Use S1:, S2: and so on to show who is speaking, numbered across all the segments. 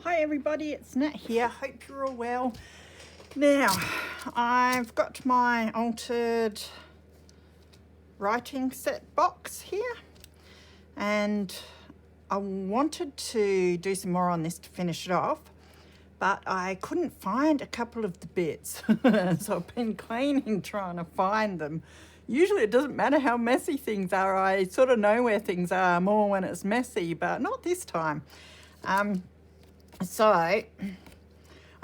S1: Hi everybody, it's Nat here. Hope you're all well. Now, I've got my altered writing set box here, and I wanted to do some more on this to finish it off, but I couldn't find a couple of the bits. So I've been cleaning trying to find them. Usually it doesn't matter how messy things are. I sort of know where things are more when it's messy, but not this time. So I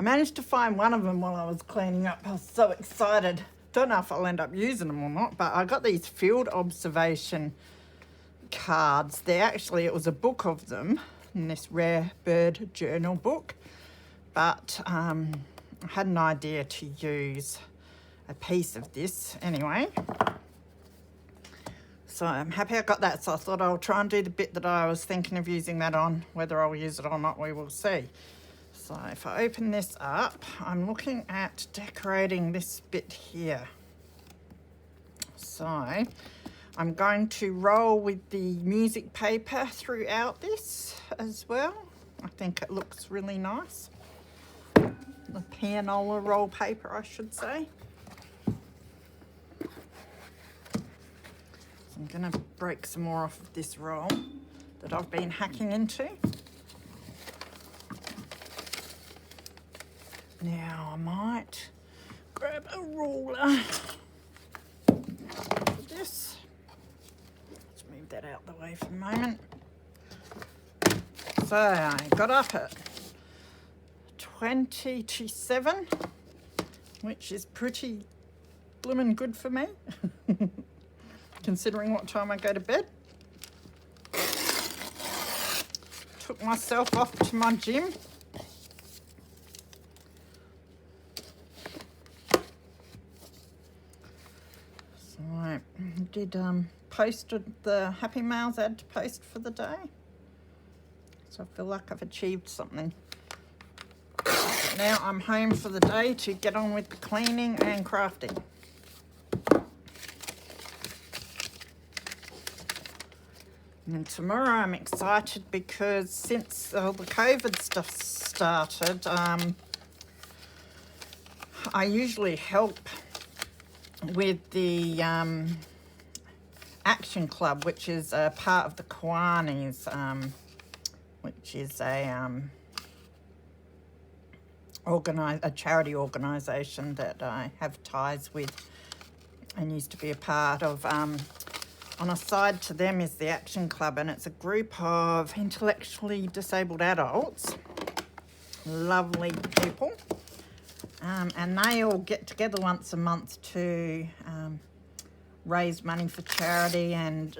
S1: managed to find one of them while I was cleaning up. I was so excited. Don't know if I'll end up using them or not, but I got these field observation cards. It was a book of them in this rare bird journal book, but I had an idea to use a piece of this anyway. So I'm happy I got that. So I thought I'll try and do the bit that I was thinking of using that on. Whether I'll use it or not, we will see. So if I open this up, I'm looking at decorating this bit here. So I'm going to roll with the music paper throughout this as well. I think it looks really nice. The pianola roll paper, I should say. I'm going to break some more off of this roll that I've been hacking into. Now I might grab a ruler for this. Let's move that out the way for a moment. So I got up at 20 to 7, which is pretty blooming good for me. Considering what time I go to bed. Took myself off to my gym. So I did posted the Happy Mails I had to post for the day. So I feel like I've achieved something. But now I'm home for the day to get on with the cleaning and crafting. And tomorrow I'm excited because since all the COVID stuff started, I usually help with the Action Club, which is a part of the Kiwanis, which is a charity organisation that I have ties with and used to be a part of. On a side to them is the Action Club, and it's a group of intellectually disabled adults, lovely people, and they all get together once a month to raise money for charity and,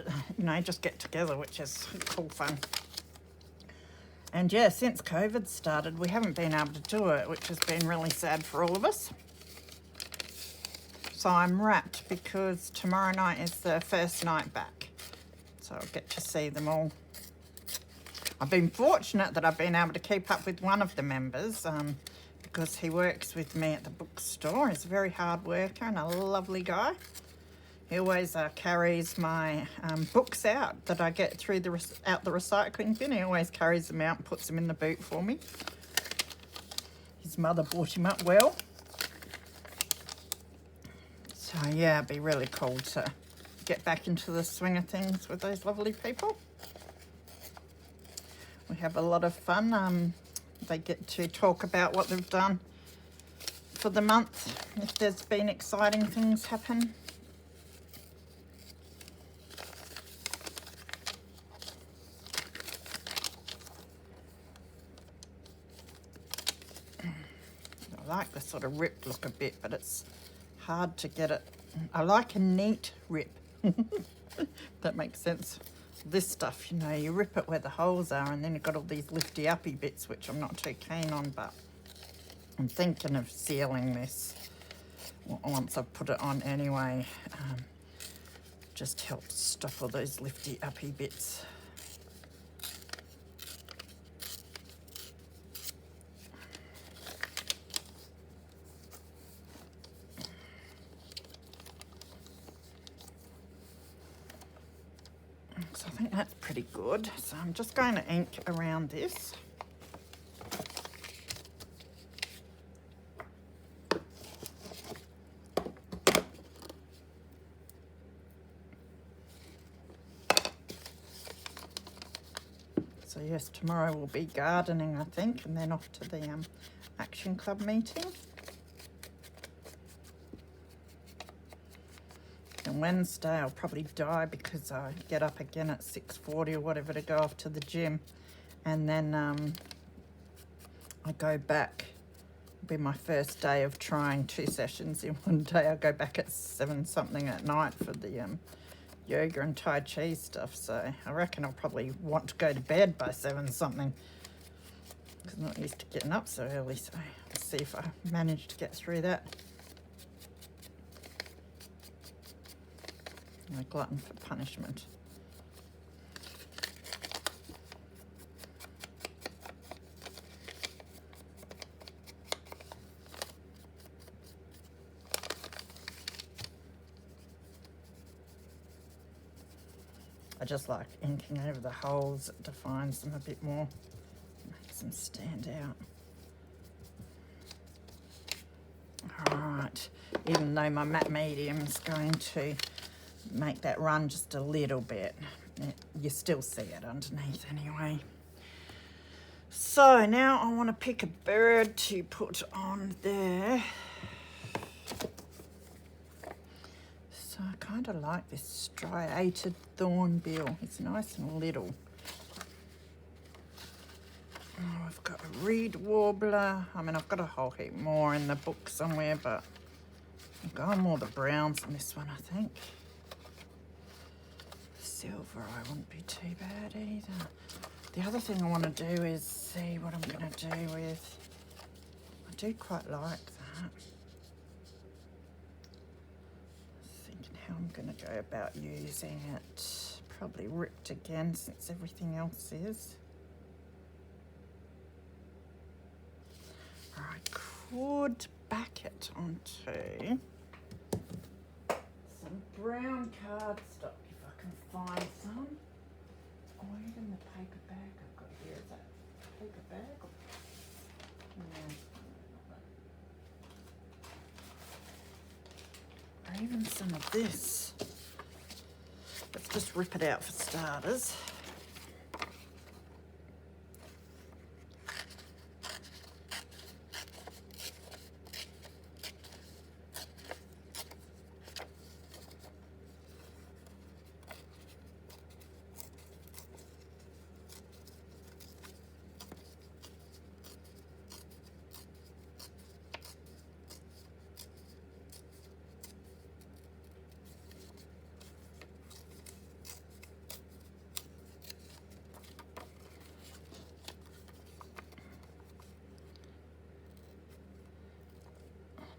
S1: just get together, which is cool fun. And yeah, since COVID started, we haven't been able to do it, which has been really sad for all of us. So I'm wrapped because tomorrow night is the first night back. So I'll get to see them all. I've been fortunate that I've been able to keep up with one of the members because he works with me at the bookstore. He's a very hard worker and a lovely guy. He always carries my books out that I get through out the recycling bin. He always carries them out and puts them in the boot for me. His mother brought him up well. So yeah, it'd be really cool to get back into the swing of things with those lovely people. We have a lot of fun. They get to talk about what they've done for the month, if there's been exciting things happen. I like the sort of ripped look a bit, but it's hard to get it. I like a neat rip. That makes sense. This stuff, you rip it where the holes are, and then you've got all these lifty uppy bits, which I'm not too keen on, but I'm thinking of sealing this once I've put it on anyway. Just helps stop all those lifty uppy bits. So I think that's pretty good. So I'm just going to ink around this. So yes, tomorrow will be gardening, I think, and then off to the Action Club meeting. And Wednesday I'll probably die because I get up again at 6:40 or whatever to go off to the gym, and then I go back. It'll be my first day of trying 2 sessions in one day. I go back at 7 something at night for the yoga and Tai Chi stuff, so I reckon I'll probably want to go to bed by 7 something because I'm not used to getting up so early, so I'll see if I manage to get through that. I'm a glutton for punishment. I just like inking over the holes. It defines them a bit more, makes them stand out. All right, even though my matte medium's going to make that run just a little bit, you still see it underneath anyway. So now I want to pick a bird to put on there. So I kind of like this striated thornbill. It's nice and little. Oh, I've got a reed warbler. I mean, I've got a whole heap more in the book somewhere, but I'm going more the browns on this one, I think. Silver, I wouldn't be too bad either. The other thing I want to do is see what I'm going to do with. I do quite like that. Thinking how I'm going to go about using it. Probably ripped again since everything else is. I could back it onto some brown cardstock if I can find some. Or even the paper bag I've got here. Is that a paper bag? No. Or even some of this. Let's just rip it out for starters.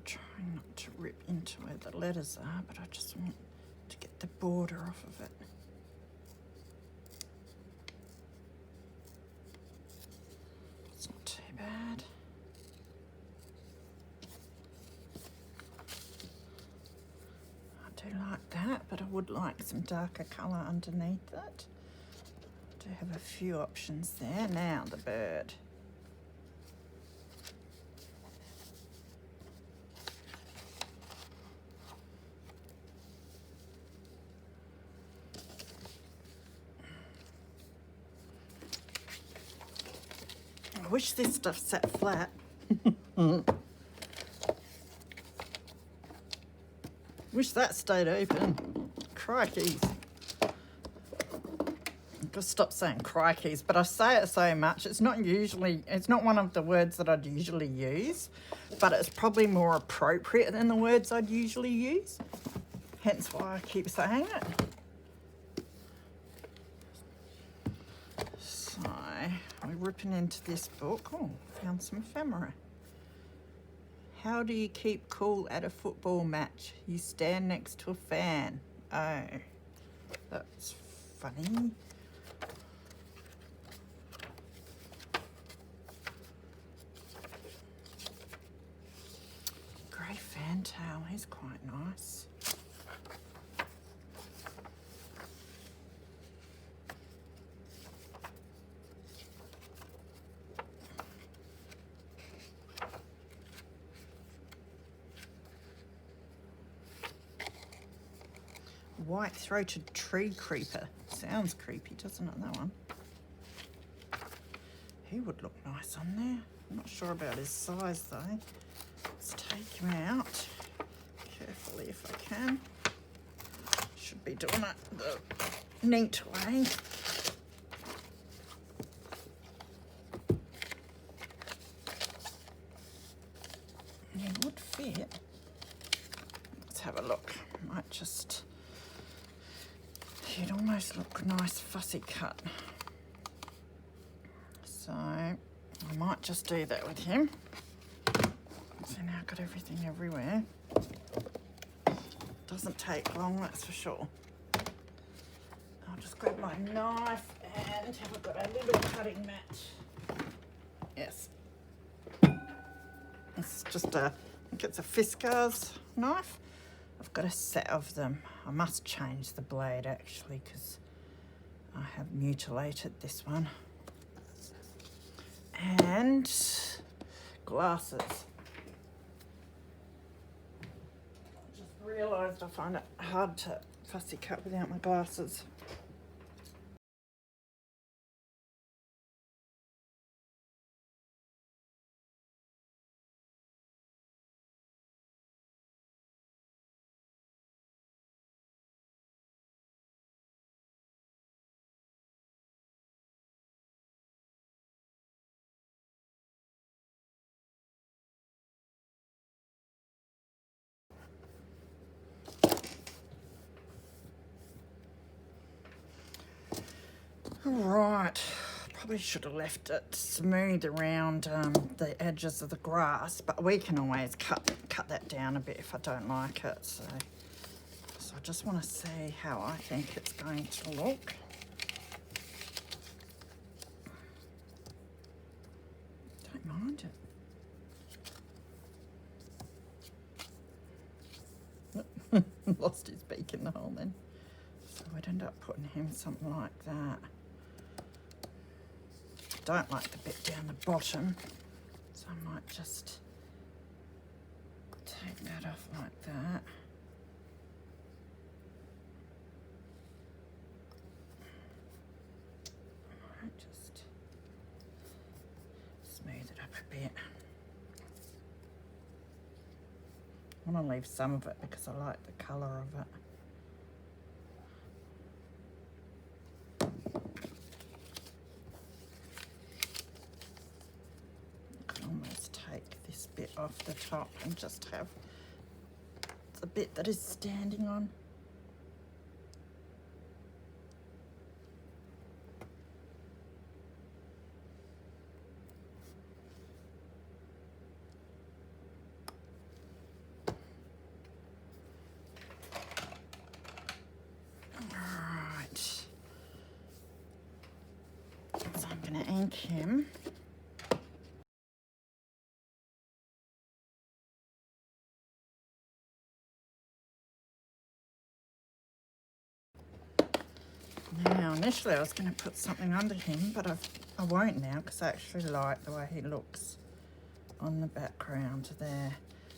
S1: Trying not to rip into where the letters are, but I just want to get the border off of it. It's not too bad. I do like that, but I would like some darker colour underneath it. I do have a few options there. Now the bird. I wish this stuff sat flat. Wish that stayed open. Crikeys. I've got to stop saying crikeys, but I say it so much. It's not one of the words that I'd usually use, but it's probably more appropriate than the words I'd usually use. Hence why I keep saying it. We're ripping into this book. Oh, found some ephemera. How do you keep cool at a football match? You stand next to a fan. Oh, that's funny. Grey fantail, he's quite nice. White-throated tree creeper. Sounds creepy, doesn't it, that one? He would look nice on there. I'm not sure about his size though. Let's take him out carefully if I can. Should be doing it the neat way. He would fit. Let's have a look. Might just, he'd almost look nice fussy cut. So I might just do that with him. So now I've got everything everywhere. Doesn't take long, that's for sure. I'll just grab my knife and have a got a little cutting mat. Yes. It's just I think it's a Fiskars knife. I've got a set of them. I must change the blade actually because I have mutilated this one. And glasses. I just realised I find it hard to fussy cut without my glasses. Right, probably should have left it smooth around the edges of the grass, but we can always cut that down a bit if I don't like it. So I just want to see how I think it's going to look. Don't mind it. Lost his beak in the hole then. So I'd end up putting him something like that. Don't like the bit down the bottom, so I might just take that off like that. I might just smooth it up a bit. I want to leave some of it because I like the colour of it. Bit off the top and just have the bit that is standing on. Alright, so I'm going to ink him. Now, initially I was going to put something under him, but I won't now because I actually like the way he looks on the background there.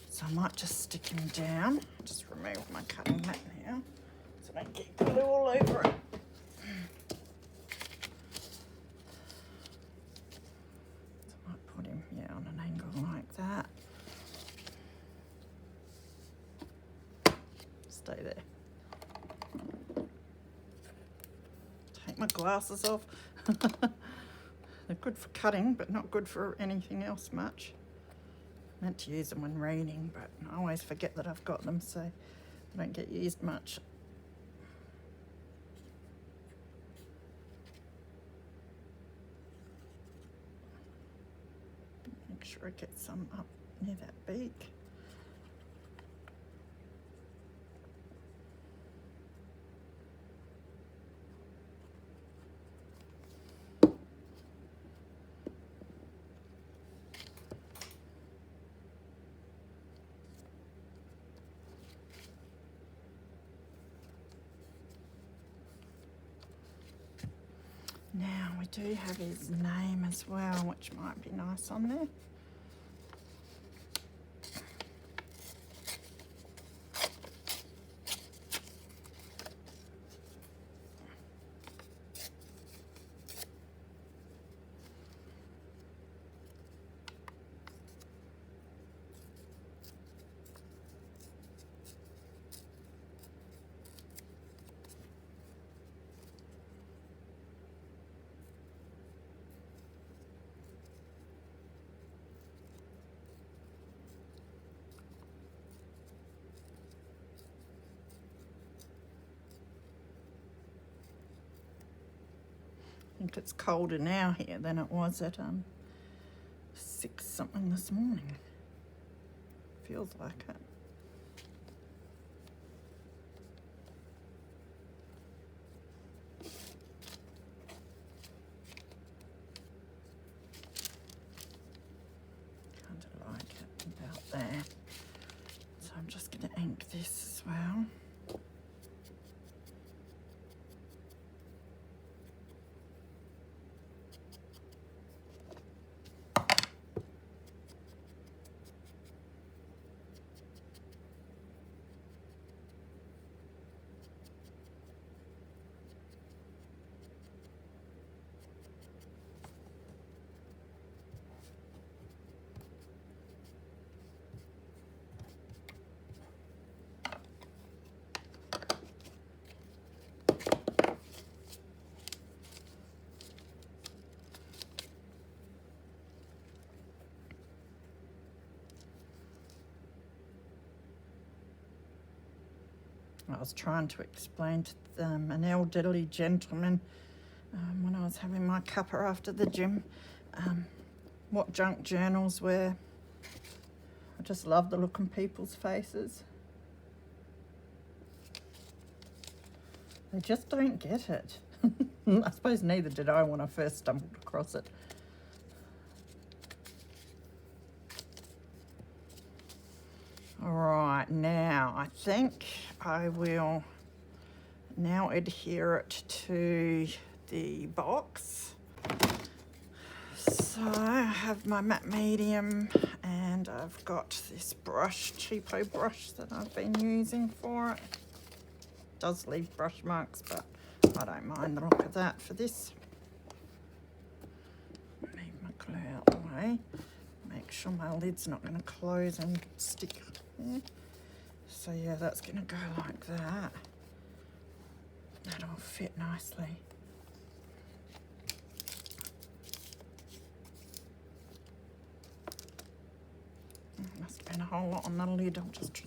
S1: So I might just stick him down. Just remove my cutting mat now so I don't get glue all over it. So I might put him, yeah, on an angle like that. Stay there. My glasses off. They're good for cutting, but not good for anything else much. I meant to use them when reading, but I always forget that I've got them, so they don't get used much. Make sure I get some up near that beak. Now we do have his name as well, which might be nice on there. think it's colder now here than it was at 6 something this morning. Feels like it. Kind of like it about there. So I'm just going to ink this as well. I was trying to explain to them, an elderly gentleman when I was having my cuppa after the gym, what junk journals were. I just love the look on people's faces. They just don't get it. I suppose neither did I when I first stumbled across it. All right, now I think I will now adhere it to the box. So I have my matte medium and I've got this brush, cheapo brush that I've been using for it. Does leave brush marks, but I don't mind the look of that for this. Move my glue out the way. Make sure my lid's not going to close and stick there. So yeah, that's going to go like that. That'll fit nicely. Must have been a whole lot on the lid. I'll just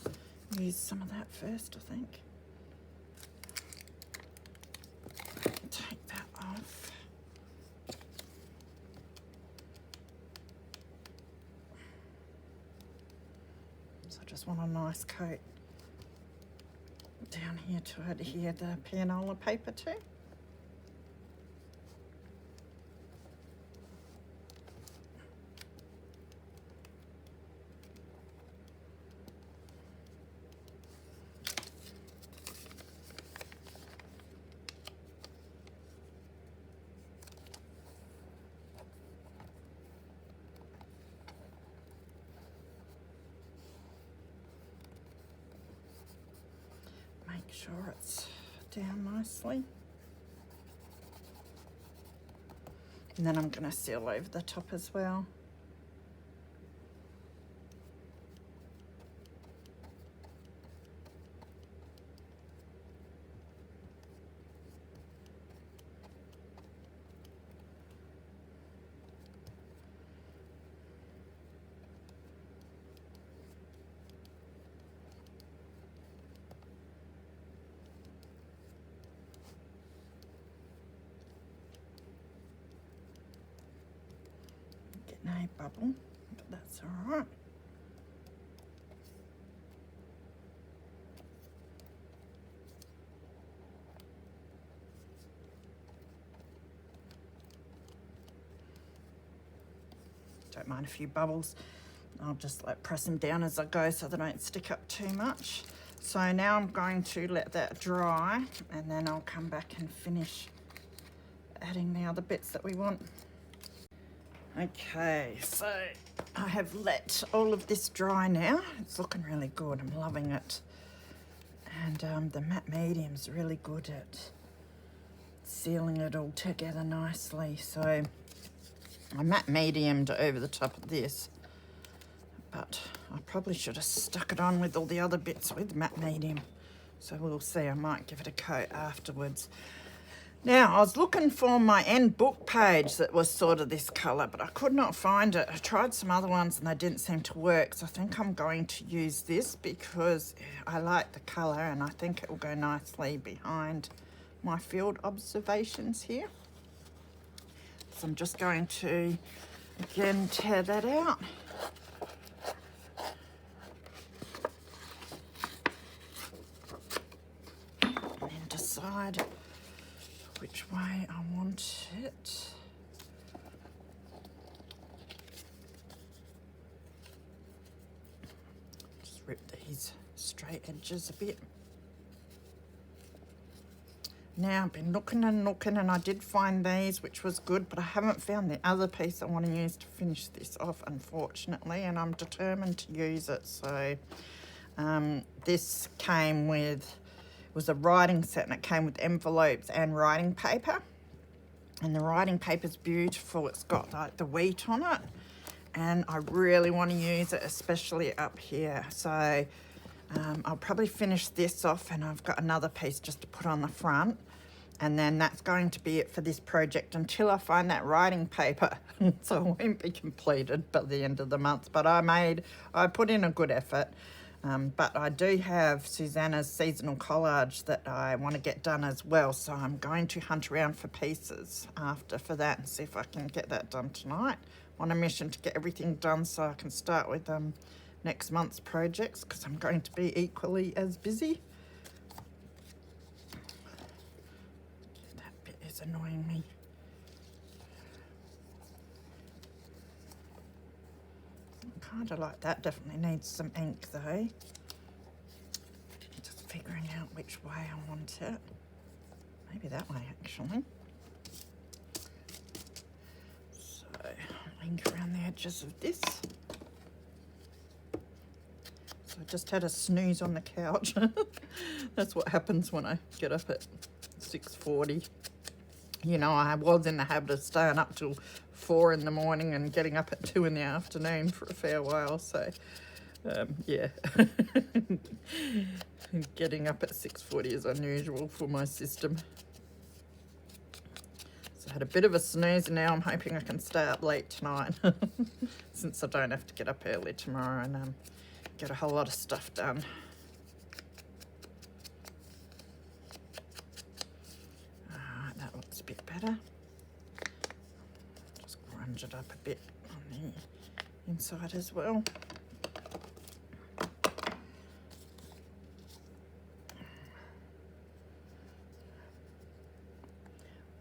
S1: use some of that first, I think. Take that off. So I just want a nice coat down here to adhere the pianola paper to. Make sure it's down nicely. And then I'm going to seal over the top as well. A bubble, but that's all right. Don't mind a few bubbles. I'll just like press them down as I go so they don't stick up too much. So now I'm going to let that dry and then I'll come back and finish adding the other bits that we want. Okay, so I have let all of this dry now. It's looking really good. I'm loving it. And the matte medium's really good at sealing it all together nicely. So I matte mediumed over the top of this, but I probably should have stuck it on with all the other bits with matte medium. So we'll see. I might give it a coat afterwards. Now, I was looking for my end book page that was sort of this colour, but I could not find it. I tried some other ones and they didn't seem to work, so I think I'm going to use this because I like the colour and I think it will go nicely behind my field observations here. So I'm just going to, again, tear that out. And then decide which way I want it. Just rip these straight edges a bit. Now I've been looking and looking, and I did find these, which was good, but I haven't found the other piece I want to use to finish this off, unfortunately, and I'm determined to use it. So this came with, it was a writing set, and it came with envelopes and writing paper, and the writing paper's beautiful. It's got like the wheat on it, and I really want to use it, especially up here. So I'll probably finish this off, and I've got another piece just to put on the front, and then that's going to be it for this project until I find that writing paper. So it won't be completed by the end of the month, but I put in a good effort. But I do have Susanna's seasonal collage that I want to get done as well, so I'm going to hunt around for pieces after for that and see if I can get that done tonight. On a mission to get everything done so I can start with next month's projects, because I'm going to be equally as busy. That bit is annoying me. Kind of like that. Definitely needs some ink though. Just figuring out which way I want it. Maybe that way actually. So ink around the edges of this. So I just had a snooze on the couch. That's what happens when I get up at 6:40. You know, I was in the habit of staying up till 4 in the morning and getting up at 2 in the afternoon for a fair while. So, yeah, getting up at 6:40 is unusual for my system. So I had a bit of a snooze, and now I'm hoping I can stay up late tonight since I don't have to get up early tomorrow and get a whole lot of stuff done. Alright, that looks a bit better. Just grunge it up a bit on the inside as well.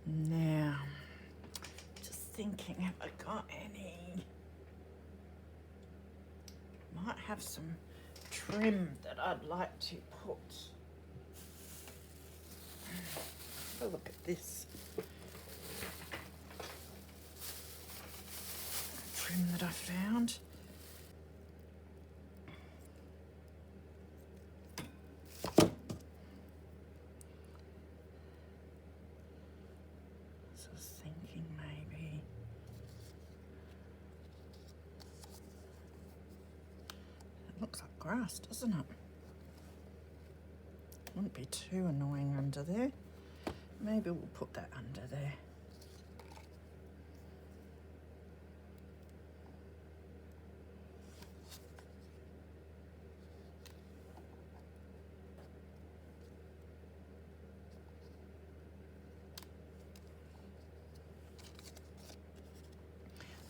S1: Now, just thinking, have I got any? Might have some trim that I'd like to put. Have a look at this trim that I found. So I was thinking maybe it looks like grass, doesn't it? Wouldn't be too annoying under there. Maybe we'll put that under there.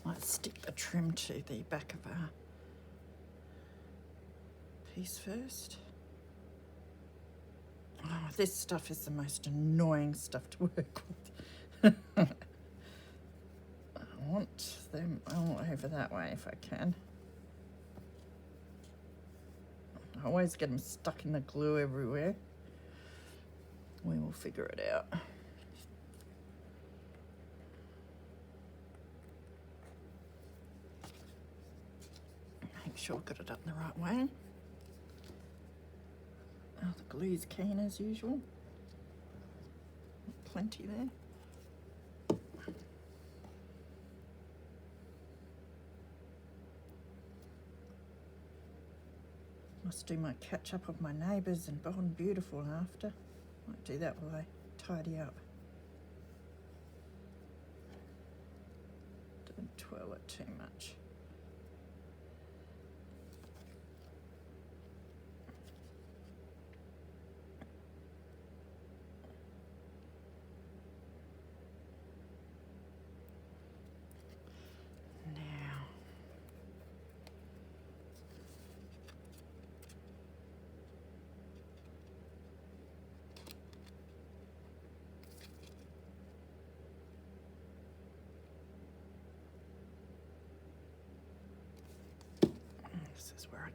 S1: Might stick the trim to the back of our piece first. Oh, this stuff is the most annoying stuff to work with. I want them all over that way if I can. I always get them stuck in the glue everywhere. We will figure it out. Make sure I got it up the right way. Oh, the glue's keen as usual. Plenty there. Must do my catch up of my neighbours and Bold and Beautiful after. Might do that while I tidy up. Don't twirl it too much.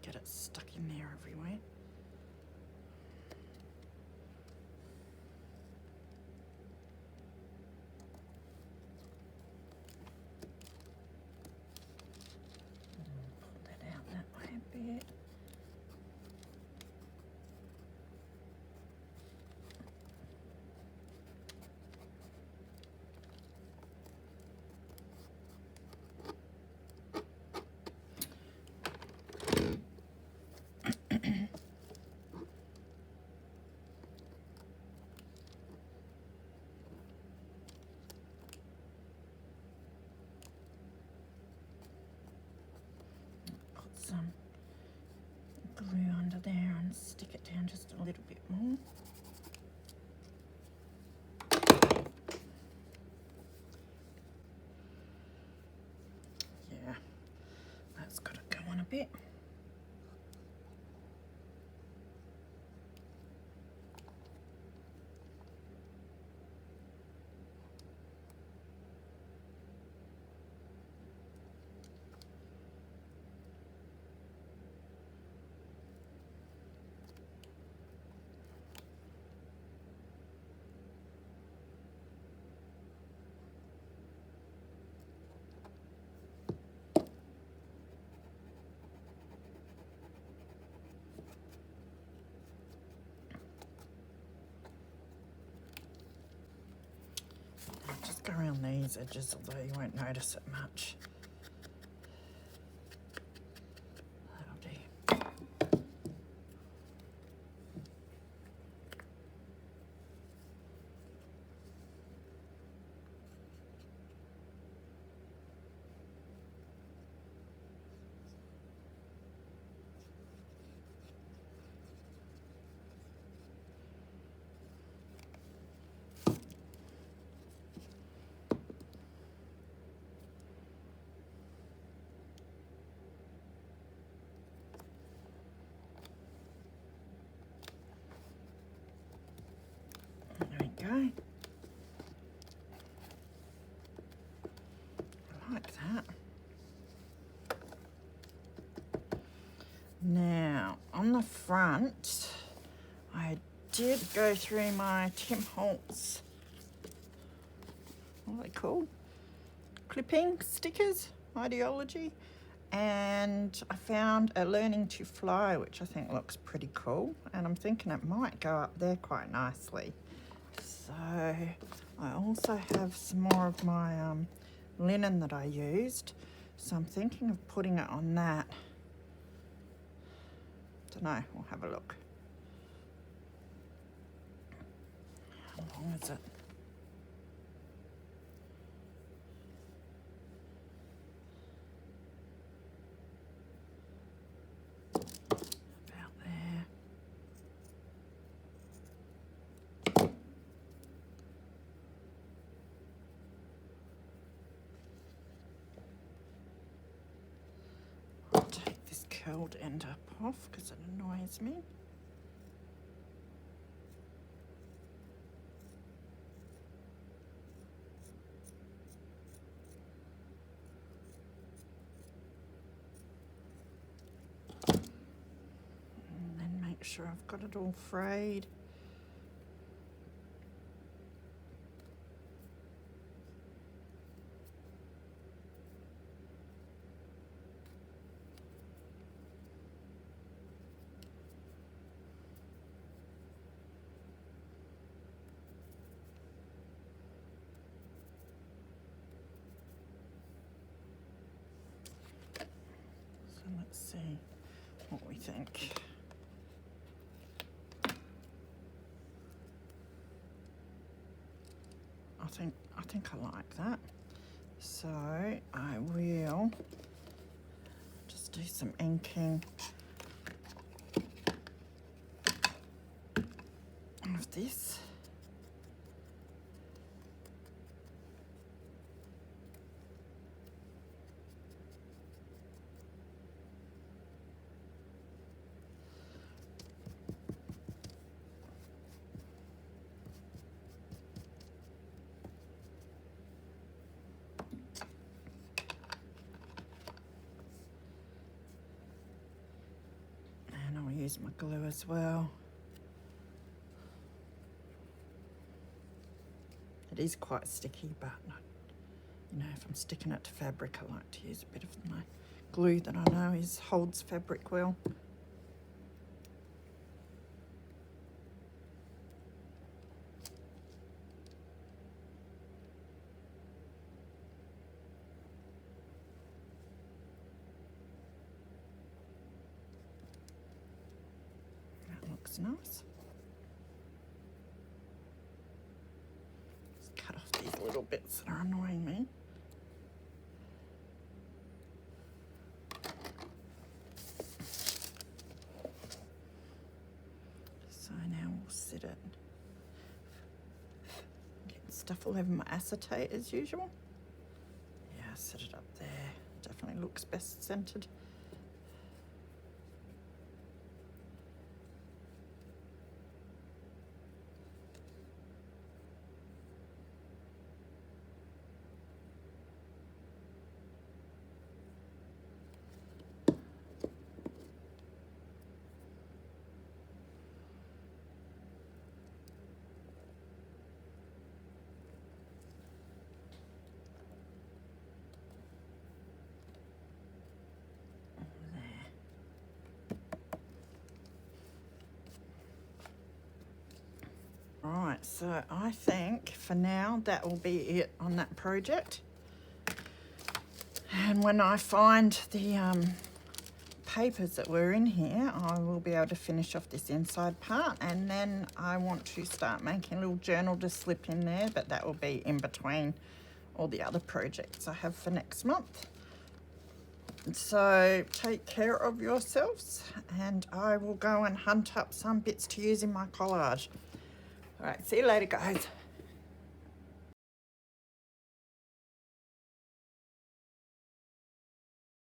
S1: get it stuck in there everywhere. Pull that out that way a bit. Some glue under there and stick it down just a little bit more. Yeah, that's got to go on a bit. Just go around these edges, although you won't notice it much. That'll do. Go. I like that. Now, on the front, I did go through my Tim Holtz, what are they called? Clipping stickers, ideology. And I found a Learning to Fly, which I think looks pretty cool. And I'm thinking it might go up there quite nicely. So I also have some more of my linen that I used, so I'm thinking of putting it on that. Don't know, we'll have a look. How long is it? About there. Take this curled end up off because it annoys me. And then make sure I've got it all frayed. Let's see what we think. I think I like that. So I will just do some inking of this. use my glue as well. It is quite sticky, but you know, if I'm sticking it to fabric, I like to use a bit of my glue that I know holds fabric well. That looks nice. Just cut off these little bits that are annoying me. So now we'll set it. Getting stuff all over my acetate as usual. Yeah, set it up there. Definitely looks best centered. Right, so I think for now that will be it on that project. And when I find the papers that were in here, I will be able to finish off this inside part, and then I want to start making a little journal to slip in there, but that will be in between all the other projects I have for next month. So take care of yourselves, and I will go and hunt up some bits to use in my collage. All right, see you later, guys.